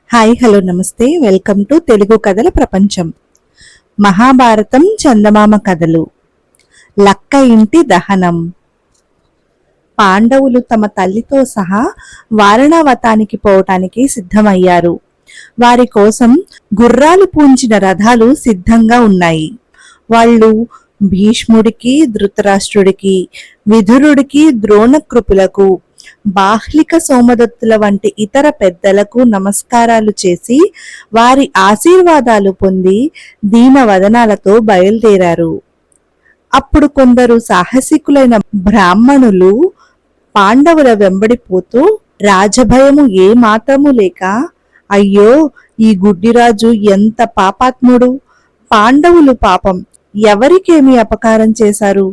Hi hello నమస్తే welcome to Telugu కథల ప్రపంచం. మహాభారతం చందమామ కథలు. లక్క ఇంటి దహనం. పాండవులు తమ తల్లితో సహా వారణావతానికి పోవటానికి సిద్ధమయ్యారు. వారి కోసం గుర్రాలు పూంచిన రథాలు సిద్ధంగా ఉన్నాయి. వాళ్ళు భీష్ముడికి, ధృతరాష్ట్రుడికి, విదురుడికి, ద్రోణకృపులకు, బాహ్లిక సోమదత్తుల వంటి ఇతర పెద్దలకు నమస్కారాలు చేసి వారి ఆశీర్వాదాలు పొంది దీనవదనాలతో బయలుదేరారు. అప్పుడు కొందరు సాహసికులైన బ్రాహ్మణులు పాండవుల వెంబడిపోతూ రాజభయము ఏ మాత్రము లేక, అయ్యో ఈ గుడ్డిరాజు ఎంత పాపాత్ముడు, పాండవులు పాపం ఎవరికేమి అపకారం చేశారు,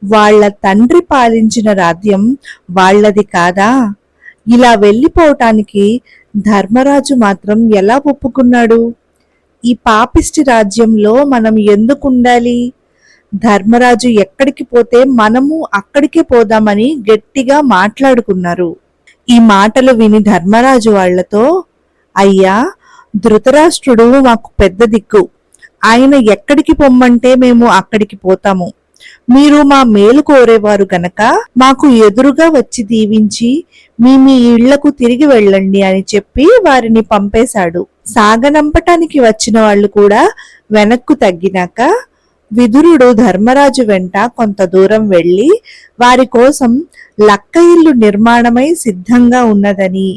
వాళ్ల తండ్రి పాలించిన రాజ్యం వాళ్లది కాదా, ఇలా వెళ్ళిపోవటానికి ధర్మరాజు మాత్రం ఎలా ఒప్పుకున్నాడు, ఈ పాపిష్టి రాజ్యంలో మనం ఎందుకుండాలి, ధర్మరాజు ఎక్కడికి పోతే మనము అక్కడికే పోదామని గట్టిగా మాట్లాడుకున్నారు. ఈ మాటలు విని ధర్మరాజు వాళ్లతో, అయ్యా, ధృతరాష్ట్రుడు మాకు పెద్ద దిక్కు, ఆయన ఎక్కడికి పొమ్మంటే మేము అక్కడికి పోతాము, మీరు మా మేలు కోరేవారు గనక మాకు ఎదురుగా వచ్చి దీవించి మీ మీ ఇళ్లకు తిరిగి వెళ్ళండి అని చెప్పి వారిని పంపేశాడు. సాగనంపటానికి వచ్చిన వాళ్ళు కూడా వెనక్కు తగ్గినాక విదురుడు ధర్మరాజు వెంట కొంత దూరం వెళ్లి వారి కోసం లక్క ఇల్లు నిర్మాణమై సిద్ధంగా ఉన్నదని,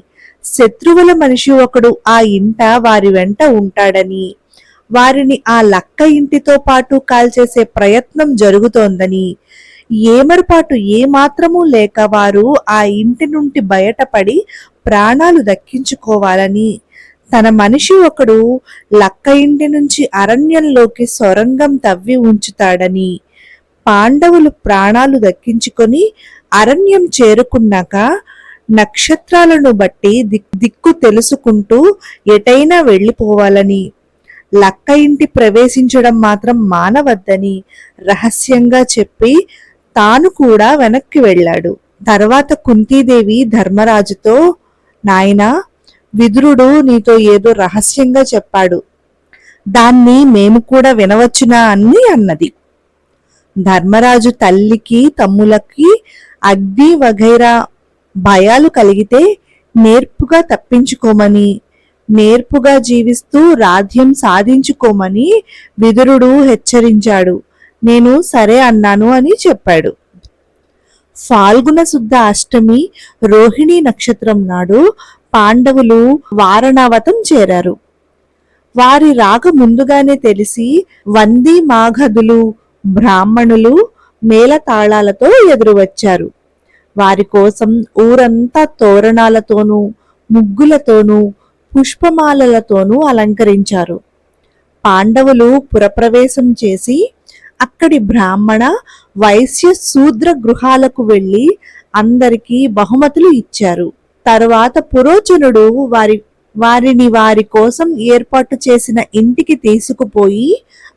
శత్రువుల మనిషి ఒకడు ఆ ఇంట వారి వెంట ఉంటాడని, వారిని ఆ లక్క ఇంటితో పాటు కాల్చేసే ప్రయత్నం జరుగుతోందని, ఏమరపాటు ఏమాత్రమూ లేక వారు ఆ ఇంటి నుండి బయటపడి ప్రాణాలు దక్కించుకోవాలని, తన మనిషి ఒకడు లక్క ఇంటి నుంచి అరణ్యంలోకి సొరంగం తవ్వి ఉంచుతాడని, పాండవులు ప్రాణాలు దక్కించుకొని అరణ్యం చేరుకున్నాక నక్షత్రాలను బట్టి దిక్కు తెలుసుకుంటూ ఎటైనా వెళ్ళిపోవాలని, లక్క ఇంటి ప్రవేశించడం మాత్రం మానవద్దని రహస్యంగా చెప్పి తాను కూడా వెనక్కి వెళ్ళాడు. తర్వాత కుంతీదేవి ధర్మరాజుతో, నాయనా, విదురుడు నీతో ఏదో రహస్యంగా చెప్పాడు, దాన్ని మేము కూడా వినవచ్చునా అని అన్నది. ధర్మరాజు తల్లికి తమ్ములకి అగ్ని వగైరా భయాలు కలిగితే నేర్పుగా తప్పించుకోమని, నేర్పుగా జీవిస్తూ రాజ్యం సాధించుకోమని విదురుడు హెచ్చరించాడు. నేను సరే అన్నాను అని చెప్పాడు. ఫాల్గుణ శుద్ధ అష్టమి రోహిణి నక్షత్రం నాడు పాండవులు వారణావతం చేరారు. వారి రాక ముందుగానే తెలిసి వంది మాగధులు, బ్రాహ్మణులు మేళతాళాలతో ఎదురువచ్చారు. వారి కోసం ఊరంతా తోరణాలతోనూ, ముగ్గులతోనూ, పుష్పమాలలతోనూ అలంకరించారు. పాండవులు పురప్రవేశం చేసి అక్కడి బ్రాహ్మణ, వైశ్య, శూద్ర గృహాలకు వెళ్లి అందరికీ బహుమతులు ఇచ్చారు. తరువాత పురోచనుడు వారిని వారి కోసం ఏర్పాటు చేసిన ఇంటికి తీసుకుపోయి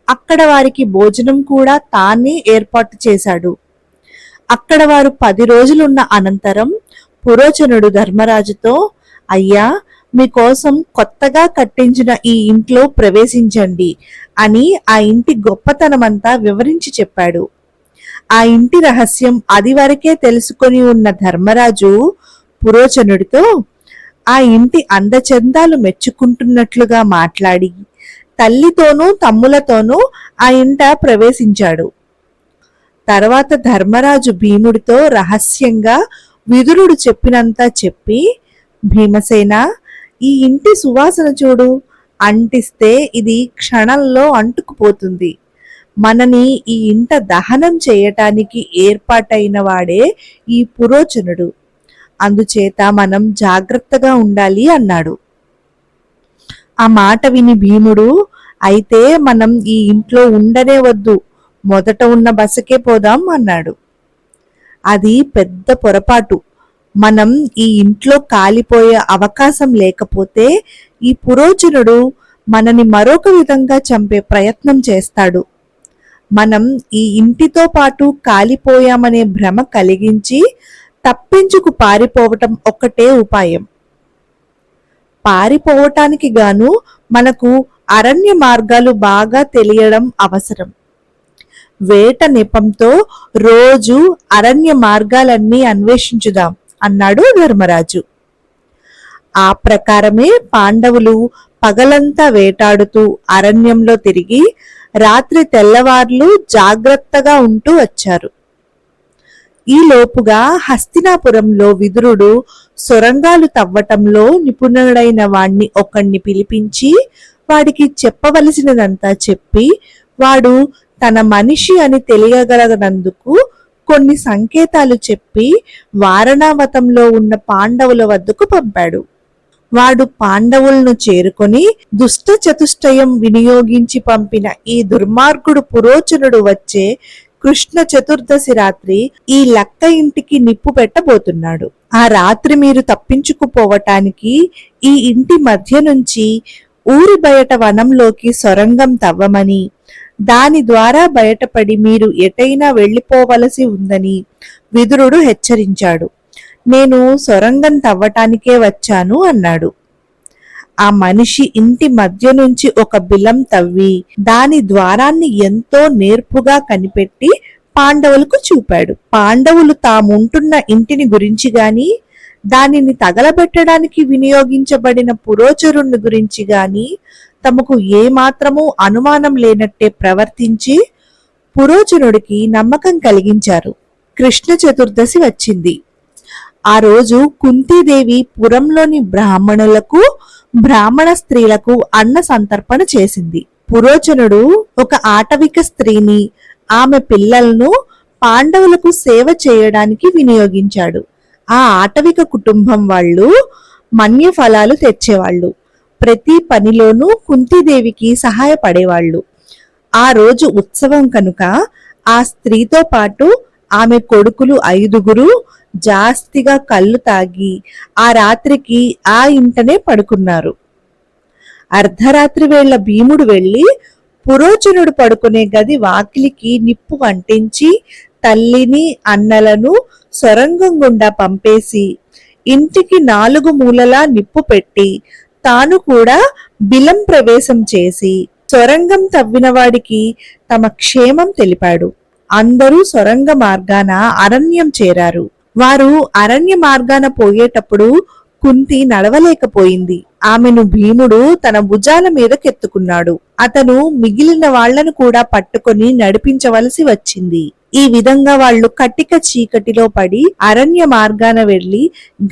అక్కడ వారికి భోజనం కూడా తానే ఏర్పాటు చేశాడు. అక్కడ వారు 10 రోజులున్న అనంతరం పురోచనుడు ధర్మరాజుతో, అయ్యా, మీకోసం కొత్తగా కట్టించిన ఈ ఇంట్లో ప్రవేశించండి అని ఆ ఇంటి గొప్పతనమంతా వివరించి చెప్పాడు. ఆ ఇంటి రహస్యం అది వరకే తెలుసుకొని ఉన్న ధర్మరాజు పురోచనుడితో ఆ ఇంటి అందచందాలు మెచ్చుకుంటున్నట్లుగా మాట్లాడి తల్లితోనూ తమ్ములతోనూ ఆ ఇంట ప్రవేశించాడు. తర్వాత ధర్మరాజు భీముడితో రహస్యంగా విదురుడు చెప్పినంతా చెప్పి, భీమసేన, ఈ ఇంటి సువాసన చూడు, అంటిస్తే ఇది క్షణంలో అంటుకుపోతుంది, మనని ఈ ఇంట దహనం చేయటానికి ఏర్పాటైన వాడే ఈ పురోచనుడు, అందుచేత మనం జాగ్రత్తగా ఉండాలి అన్నాడు. ఆ మాట విని భీముడు, అయితే మనం ఈ ఇంట్లో ఉండనే వద్దు, మొదట ఉన్న బసకే పోదాం అన్నాడు. అది పెద్ద పొరపాటు. మనం ఈ ఇంట్లో కాలిపోయే అవకాశం లేకపోతే ఈ పురోచనుడు మనని మరొక విధంగా చంపే ప్రయత్నం చేస్తాడు. మనం ఈ ఇంటితో పాటు కాలిపోయామనే భ్రమ కలిగించి తప్పించుకు పారిపోవటం ఒక్కటే ఉపాయం. పారిపోవటానికి గాను మనకు అరణ్య మార్గాలు బాగా తెలియడం అవసరం. వేట నెపంతో రోజు అరణ్య మార్గాలన్నీ అన్వేషించుదాం అన్నాడు ధర్మరాజు. ఆ ప్రకారమే పాండవులు పగలంతా వేటాడుతూ అరణ్యంలో తిరిగి రాత్రి తెల్లవార్లు జాగ్రత్తగా ఉంటూ వచ్చారు. ఈ లోపుగా హస్తినాపురంలో విదురుడు సొరంగాలు తవ్వటంలో నిపుణుడైన వాణ్ణి ఒకణ్ణి పిలిపించి వాడికి చెప్పవలసినదంతా చెప్పి వాడు తన మనిషి అని తెలియగలగనందుకు కొన్ని సంకేతాలు చెప్పి వారణావతంలో ఉన్న పాండవుల వద్దకు పంపాడు. వాడు పాండవులను చేరుకొని దుష్ట చతుష్టయం వినియోగించి పంపిన ఈ దుర్మార్గుడు పురోచనుడు వచ్చే కృష్ణ చతుర్దశి రాత్రి ఈ లక్క ఇంటికి నిప్పు పెట్టబోతున్నాడు. ఆ రాత్రి మీరు తప్పించుకుపోవటానికి ఈ ఇంటి మధ్య నుంచి ఊరి బయట వనంలోకి సొరంగం తవ్వమని, దాని ద్వారా బయటపడి మీరు ఎటైనా వెళ్లిపోవలసి ఉందని విదురుడు హెచ్చరించాడు. నేను సొరంగం తవ్వటానికే వచ్చాను అన్నాడు. ఆ మనిషి ఇంటి మధ్య నుంచి ఒక బిలం తవ్వి దాని ద్వారాన్ని ఎంతో నేర్పుగా కనిపెట్టి పాండవులకు చూపాడు. పాండవులు తాముంటున్న ఇంటిని గురించి గాని, దానిని తగలబెట్టడానికి వినియోగించబడిన పురోచరుణ్ణి గురించి గాని తమకు ఏమాత్రమూ అనుమానం లేనట్టే ప్రవర్తించి పురోచనుడికి నమ్మకం కలిగించారు. కృష్ణ చతుర్దశి వచ్చింది. ఆ రోజు కుంతీదేవి పురంలోని బ్రాహ్మణులకు, బ్రాహ్మణ స్త్రీలకు అన్న సంతర్పణ చేసింది. పురోచనుడు ఒక ఆటవిక స్త్రీని, ఆమె పిల్లలను పాండవులకు సేవ చేయడానికి వినియోగించాడు. ఆ ఆటవిక కుటుంబం వాళ్ళు మన్య ఫలాలు తెచ్చేవాళ్ళు. ప్రతి పనిలోనూ కుంతీదేవికి సహాయపడేవాళ్ళు. ఆ రోజు ఉత్సవం కనుక ఆ స్త్రీతో పాటు ఆమె కొడుకులు 5 జాస్తిగా కళ్ళు తాగి ఆ రాత్రికి ఆ ఇంటనే పడుకున్నారు. అర్ధరాత్రి వేళ భీముడు వెళ్లి పురోచనుడు పడుకునే గది వాకిలికి నిప్పు అంటించి తల్లిని అన్నలను సొరంగం గుండా పంపేసి ఇంటికి 4 మూలలా నిప్పు పెట్టి తాను కూడా బిలం ప్రవేశం చేసి సొరంగం తవ్విన వాడికి తమ క్షేమం తెలిపాడు. అందరూ సొరంగ మార్గాన అరణ్యం చేరారు. వారు అరణ్య మార్గాన పోయేటప్పుడు కుంతి నడవలేకపోయింది. ఆమెను భీముడు తన భుజాల మీదకెత్తుకున్నాడు. అతను మిగిలిన వాళ్లను కూడా పట్టుకొని నడిపించవలసి వచ్చింది. ఈ విధంగా వాళ్ళు కటిక చీకటిలో పడి అరణ్య మార్గాన వెళ్లి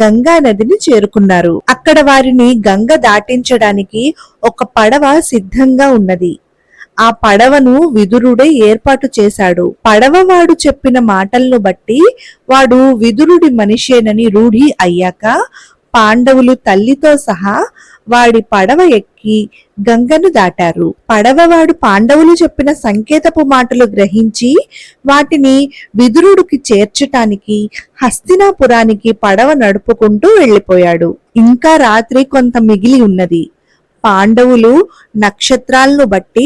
గంగా నదిని చేరుకున్నారు. అక్కడ వారిని గంగ దాటించడానికి ఒక పడవ సిద్ధంగా ఉన్నది. ఆ పడవను విదురుడే ఏర్పాటు చేశాడు. పడవవాడు చెప్పిన మాటలను బట్టి వాడు విదురుడి మనిషేనని రూఢి అయ్యాక పాండవులు తల్లితో సహా వాడి పడవ ఎక్కి గంగను దాటారు. పడవవాడు పాండవులు చెప్పిన సంకేతపు మాటలు గ్రహించి వాటిని విదురుడికి చేర్చటానికి హస్తినాపురానికి పడవ నడుపుకుంటూ వెళ్లిపోయాడు. ఇంకా రాత్రి కొంత మిగిలి ఉన్నది. పాండవులు నక్షత్రాలను బట్టి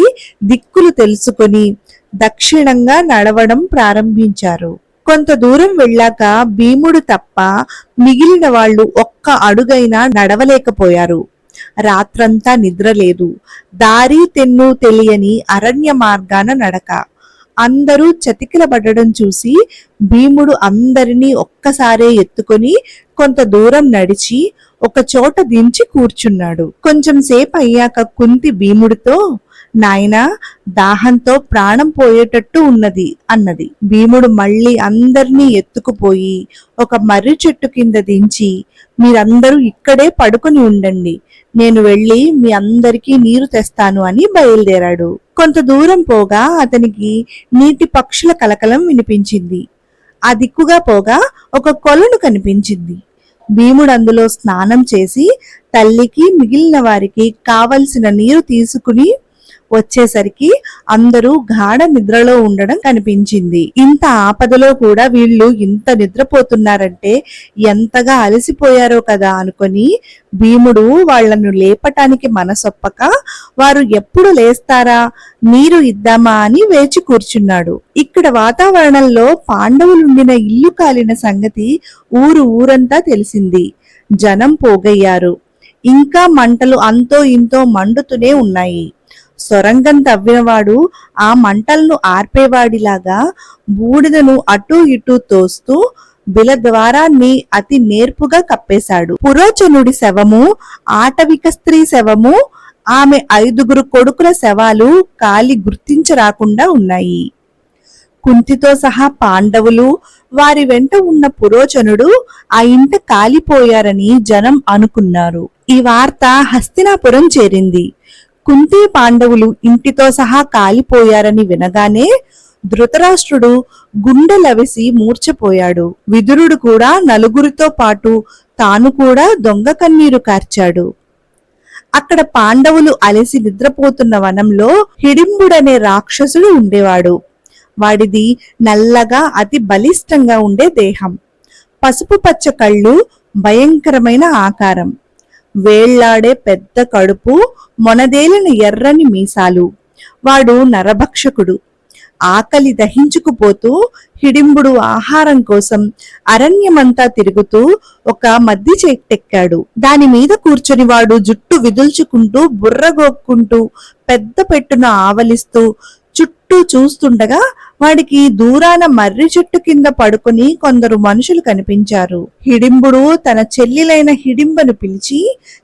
దిక్కులు తెలుసుకొని దక్షిణంగా నడవడం ప్రారంభించారు. కొంత దూరం వెళ్ళాక భీముడు తప్ప మిగిలిన వాళ్ళు ఒక్క అడుగైనా నడవలేకపోయారు. రాత్రంతా నిద్రలేదు. దారి తెన్ను తెలియని అరణ్య మార్గాన నడక. అందరూ చతికిలబడడం చూసి భీముడు అందరినీ ఒక్కసారే ఎత్తుకొని కొంత దూరం నడిచి ఒక చోట దించి కూర్చున్నాడు. కొంచెం సేపు అయ్యాక కుంతి భీముడితో, నాయనా, దాహంతో ప్రాణం పోయేటట్టు ఉన్నది అన్నది. భీముడు మళ్ళీ అందర్నీ ఎత్తుకుపోయి ఒక మర్రి చెట్టు కింద దించి, మీరందరూ ఇక్కడే పడుకొని ఉండండి, నేను వెళ్ళి మీ అందరికీ నీరు తెస్తాను అని బయలుదేరాడు. కొంత దూరం పోగా అతనికి నీటి పక్షుల కలకలం వినిపించింది. ఆ దిక్కుగా పోగా ఒక కొలను కనిపించింది. భీముడు అందులో స్నానం చేసి తల్లికి మిగిలిన వారికి కావలసిన నీరు తీసుకుని వచ్చేసరికి అందరూ గాఢ నిద్రలో ఉండడం కనిపించింది. ఇంత ఆపదలో కూడా వీళ్ళు ఇంత నిద్రపోతున్నారంటే ఎంతగా అలసిపోయారో కదా అనుకొని భీముడు వాళ్లను లేపటానికి మనసొప్పక వారు ఎప్పుడు లేస్తారా, నీరు ఇద్దామా అని వేచి కూర్చున్నాడు. ఇక్కడ వాతావరణంలో పాండవులుండిన ఇల్లు కాలిన సంగతి ఊరంతా తెలిసింది. జనం పోగయ్యారు. ఇంకా మంటలు అంతో ఇంతో మండుతూనే ఉన్నాయి. సొరంగం తవ్వినవాడు ఆ మంటలను ఆర్పేవాడిలాగా బూడిదను అటూ ఇటూ తోస్తూ బిలద్వారాన్ని అతి నేర్పుగా కప్పేశాడు. పురోచనుడి శవము, ఆటవిక స్త్రీ శవము, ఆమె 5 కొడుకుల శవాలు కాలి గుర్తించరాకుండా ఉన్నాయి. కుంతితో సహా పాండవులు, వారి వెంట ఉన్న పురోచనుడు ఆ ఇంట కాలిపోయారని జనం అనుకున్నారు. ఈ వార్త హస్తినాపురం చేరింది. కుంతి పాండవులు ఇంటితో సహా కాలిపోయారని వినగానే ధృతరాష్ట్రుడు గుండెలవిసి మూర్ఛపోయాడు. విదురుడు కూడా నలుగురితో పాటు తాను కూడా దొంగ కన్నీరు కార్చాడు. అక్కడ పాండవులు అలసి నిద్రపోతున్న వనంలో హిడింబుడనే రాక్షసుడు ఉండేవాడు. వాడిది నల్లగా అతి బలిష్టంగా ఉండే దేహం, పసుపు పచ్చ కళ్ళు, భయంకరమైన ఆకారం, వేళ్లాడే పెద్ద కడుపు, మొనదేలిన ఎర్రని మీసాలు. వాడు నరభక్షకుడు. ఆకలి దహించుకుపోతూ హిడింబుడు ఆహారం కోసం అరణ్యమంతా తిరుగుతూ ఒక మద్ది చెట్టెక్కాడు. దాని మీద కూర్చొని వాడు జుట్టు విదుల్చుకుంటూ బుర్రగోక్కుంటూ పెద్ద పెట్టున ఆవలిస్తూ చుట్టూ చూస్తుండగా వాడికి దూరాన మర్రి చెట్టు కింద పడుకుని కొందరు మనుషులు కనిపించారు. హిడింబుడు తన చెల్లిలైన హిడింబను పిలిచి,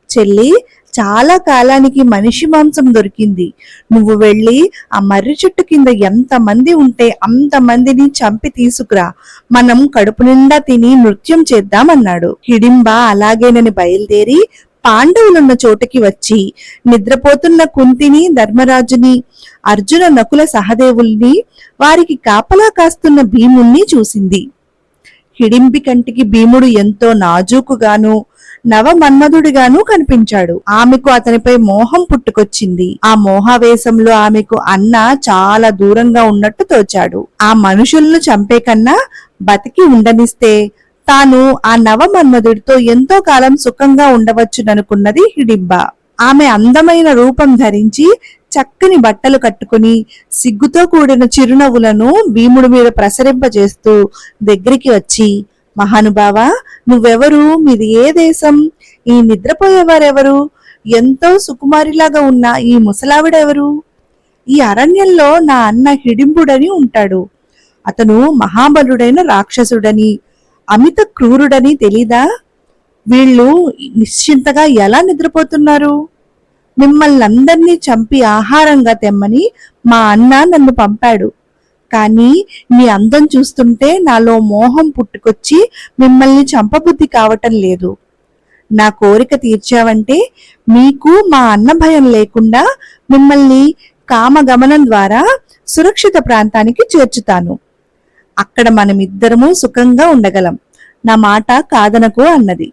చెల్లి, చాలా కాలానికి మనిషి మాంసం దొరికింది. నువ్వు వెళ్ళి ఆ మర్రి చెట్టు కింద ఎంతమంది ఉంటే అంతమందిని చంపి తీసుకురా, మనం కడుపు నిండా తిని నృత్యం చేద్దామన్నాడు. హిడింబ అలాగేనని బయలుదేరి పాండవులున్న చోటుకి వచ్చి నిద్రపోతున్న కుంతిని, ధర్మరాజుని, అర్జున, నకుల, సహదేవుల్ని, వారికి కాపలా కాస్తున్న భీముణ్ణి చూసింది. హిడింబి కంటికి భీముడు ఎంతో నాజూకుగాను నవమన్మధుడిగాను కనిపించాడు. ఆమెకు అతనిపై మోహం పుట్టుకొచ్చింది. ఆ మోహావేశంలో ఆమెకు అన్న చాలా దూరంగా ఉన్నట్టు తోచాడు. ఆ మనుషులను చంపే కన్నా బతికి ఉండనిస్తే తాను ఆ నవమన్మధుడితో ఎంతో కాలం సుఖంగా ఉండవచ్చుననుకున్నది హిడింబ. ఆమె అందమైన రూపం ధరించి చక్కని బట్టలు కట్టుకుని సిగ్గుతో కూడిన చిరునవ్వులను భీముడి మీద ప్రసరింపజేస్తూ దగ్గరికి వచ్చి, మహానుభావా, నువ్వెవరు? మీది ఏ దేశం? ఈ నిద్రపోయేవారెవరు? ఎంతో సుకుమారిలాగా ఉన్న ఈ ముసలావిడెవరు? ఈ అరణ్యంలో నా అన్న హిడింబుడని ఉంటాడు. అతను మహాబలుడైన రాక్షసుడని, అమిత క్రూరుడని తెలీదా? వీళ్ళు నిశ్చింతగా ఎలా నిద్రపోతున్నారు? మిమ్మల్ని అందరినీ చంపి ఆహారంగా తెమ్మని మా అన్న నన్ను పంపాడు. కానీ మీ అందం చూస్తుంటే నాలో మోహం పుట్టుకొచ్చి మిమ్మల్ని చంపబుద్ధి కావటం లేదు. నా కోరిక తీర్చావంటే మీకు మా అన్న భయం లేకుండా మిమ్మల్ని కామగమనం ద్వారా సురక్షిత ప్రాంతానికి చేర్చుతాను. అక్కడ మనమిద్దరము సుఖంగా ఉండగలం. నా మాట కాదనకు అన్నది.